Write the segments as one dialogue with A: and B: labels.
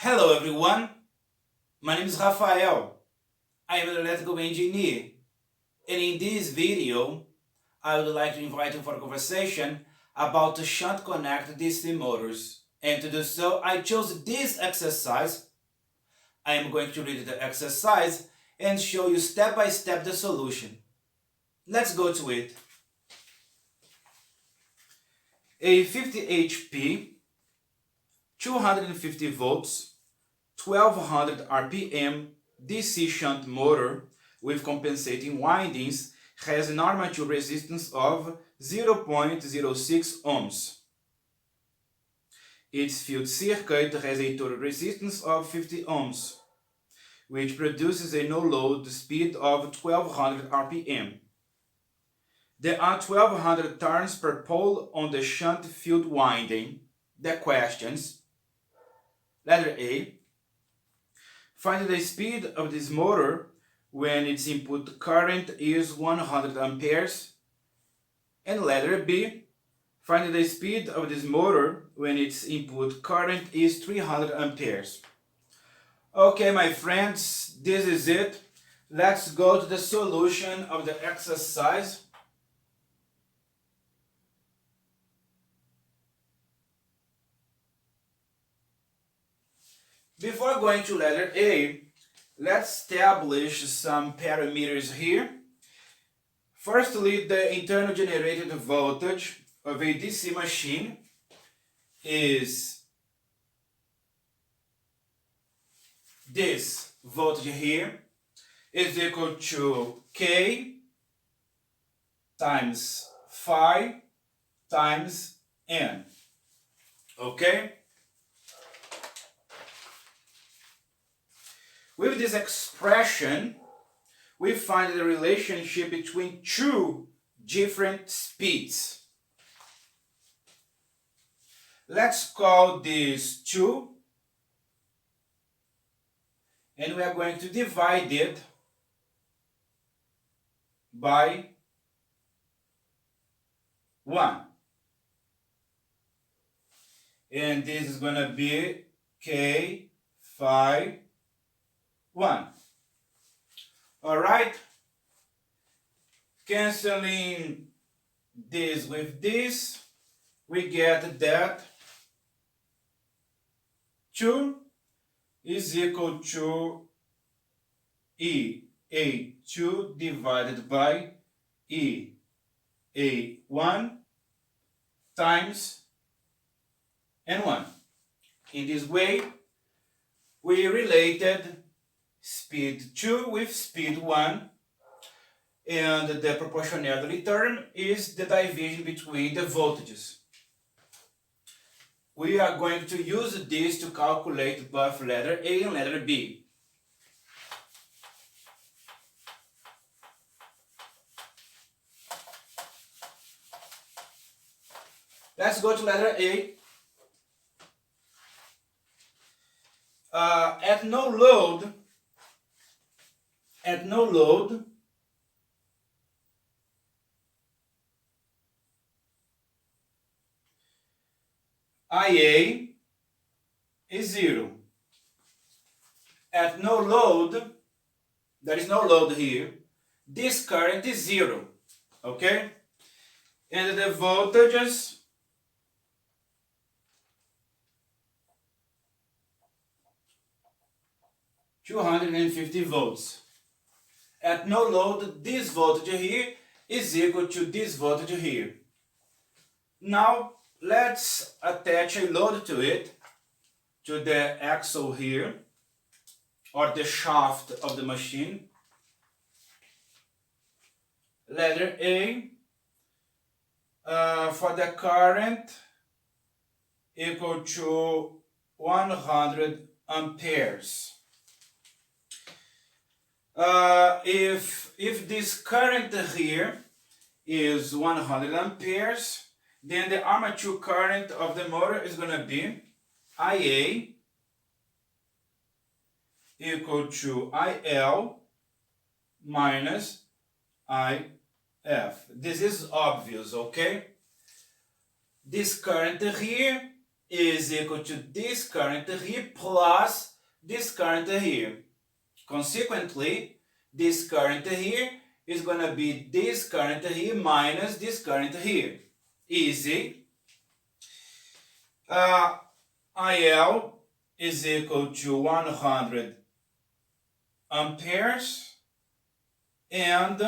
A: Hello everyone, my name is Rafael. I am an electrical engineer, and in this video I would like to invite you for a conversation about the Shunt-Connected Dc Motors. And to do so, I chose this exercise. I am going to read the exercise and show you step by step the solution. Let's go to it. A 50 HP, 250 volts, 1200 RPM DC shunt motor with compensating windings has an armature resistance of 0.06 ohms. Its field circuit has a total resistance of 50 ohms, which produces a no-load speed of 1200 RPM. There are 1200 turns per pole on the shunt field winding. The questions: letter A, find the speed of this motor when its input current is 100 amperes. And letter B, find the speed of this motor when its input current is 300 amperes. Okay, my friends, this is it. Let's go to the solution of the exercise. Before going to letter A, let's establish some parameters here. Firstly, the internal generated voltage of a DC machine is this voltage here is equal to K times phi times N. Okay? With this expression, we find the relationship between two different speeds. Let's call this 2, and we are going to divide it by 1. And this is going to be K phi 1. All right, canceling this with this, we get that 2 is equal to EA2 divided by EA1 times N1. In this way, we related speed 2 with speed 1, and the proportionality term is the division between the voltages. We are going to use this to calculate both letter A and letter B. Let's go to letter A. At no load, IA is 0. At no load, there is no load here, this current is 0, okay? And the voltages (250 volts). At no load, this voltage here is equal to this voltage here. Now, let's attach a load to it, to the axle here, or the shaft of the machine. Letter A, for the current equal to 100 amperes. If this current here is 100 amperes, then the armature current of the motor is going to be IA equal to IL minus IF. This is obvious, okay? This current here is equal to this current here plus this current here. Consequently, this current here is going to be this current here minus this current here. Easy. IL is equal to 100 amperes and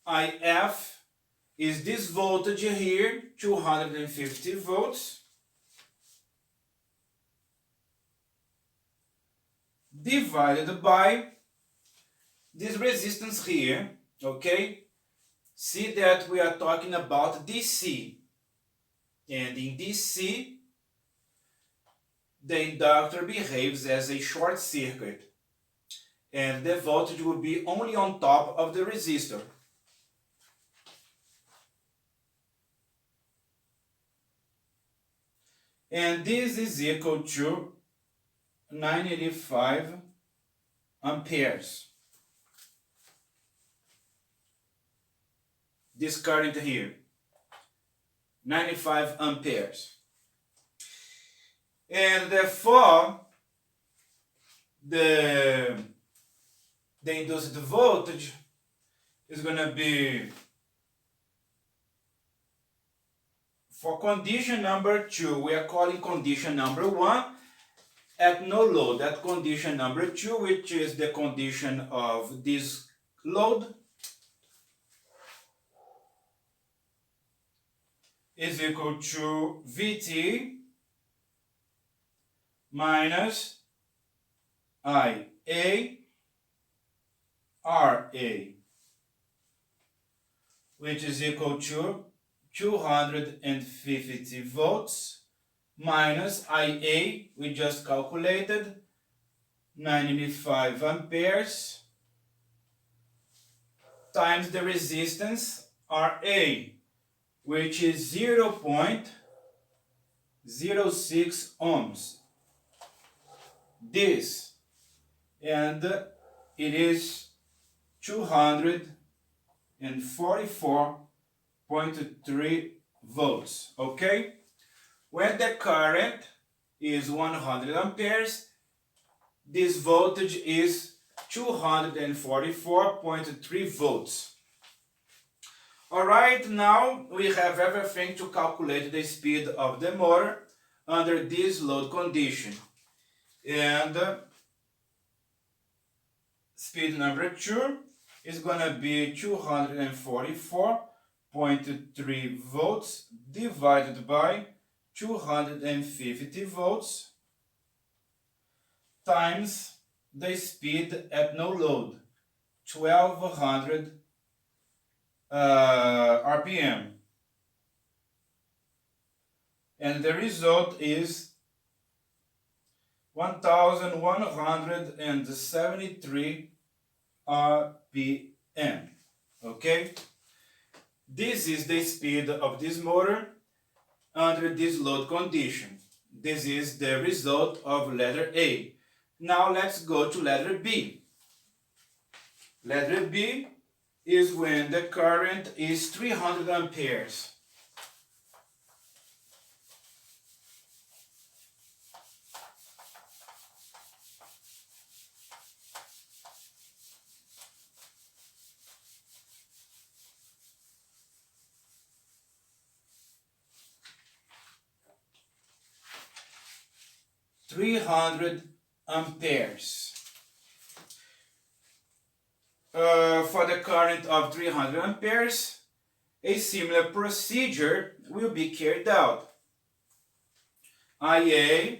A: IF is this voltage here, 250 volts, divided by this resistance here, okay? See that we are talking about DC. And in DC, the inductor behaves as a short circuit. And the voltage will be only on top of the resistor. And this is equal to 985 amperes. This current here, 95 amperes. And therefore, the induced voltage is going to be, for condition number 2, we are calling condition number 1 at no load. At condition number 2, which is the condition of this load, is equal to Vt minus IA RA, which is equal to 250 volts minus IA, we just calculated, 95 amperes, times the resistance RA, which is 0.06 ohms. This, and it is 244.3 volts, okay? When the current is 100 amperes, this voltage is 244.3 volts. Alright, now we have everything to calculate the speed of the motor under this load condition. And speed number 2 is going to be 244.3 volts divided by 250 volts times the speed at no load, 1200 RPM. And the result is 1173 RPM. Okay? This is the speed of this motor under this load condition. This is the result of letter A. Now let's go to letter B. Letter B is when the current is 300 amperes. For the current of 300 amperes, a similar procedure will be carried out. IA,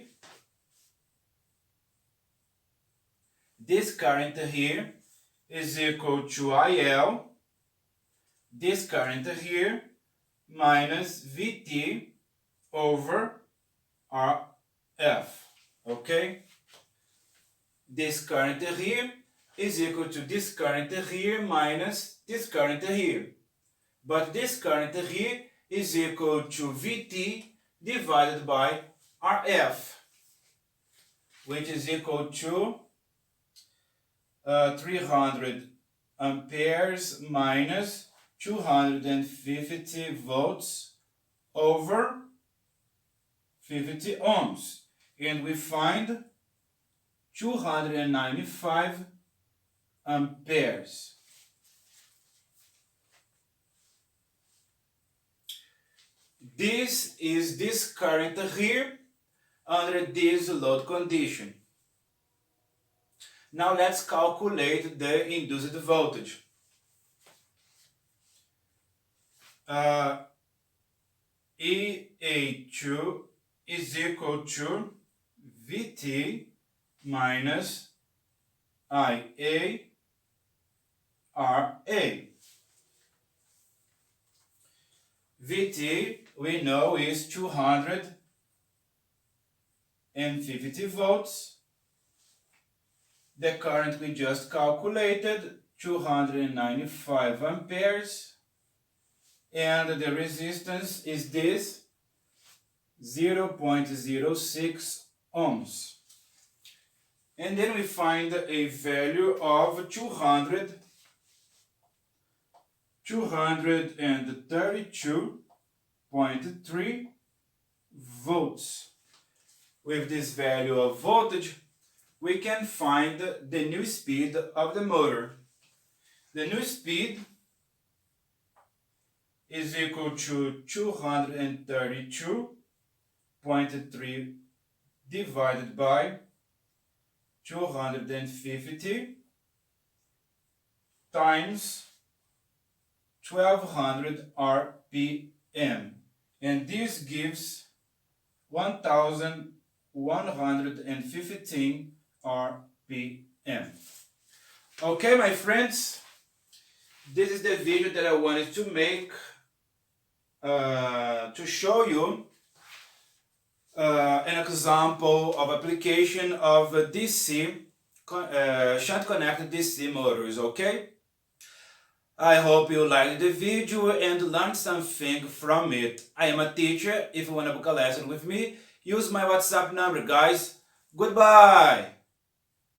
A: this current here is equal to IL, this current here, minus Vt over RF. Okay? This current here is equal to this current here minus this current here. But this current here is equal to Vt divided by RF, which is equal to 300 amperes minus 250 volts over 50 ohms, and we find 295 amperes. This is this current here under this load condition. Now let's calculate the induced voltage. EA2 is equal to VT minus IA RA. VT we know is 250 volts. The current we just calculated, 295 amperes. And the resistance is this, 0.06 ohms. And then we find a value of 232.3 volts. With this value of voltage, we can find the new speed of the motor. The new speed is equal to 232.3 divided by 250 times 1200 RPM, and this gives 1115 RPM. Okay, my friends, this is the video that I wanted to make to show you an example of application of DC shunt-connected DC motors. Okay, I hope you liked the video and learned something from it. I am a teacher. If you want to book a lesson with me, use my WhatsApp number, guys. Goodbye.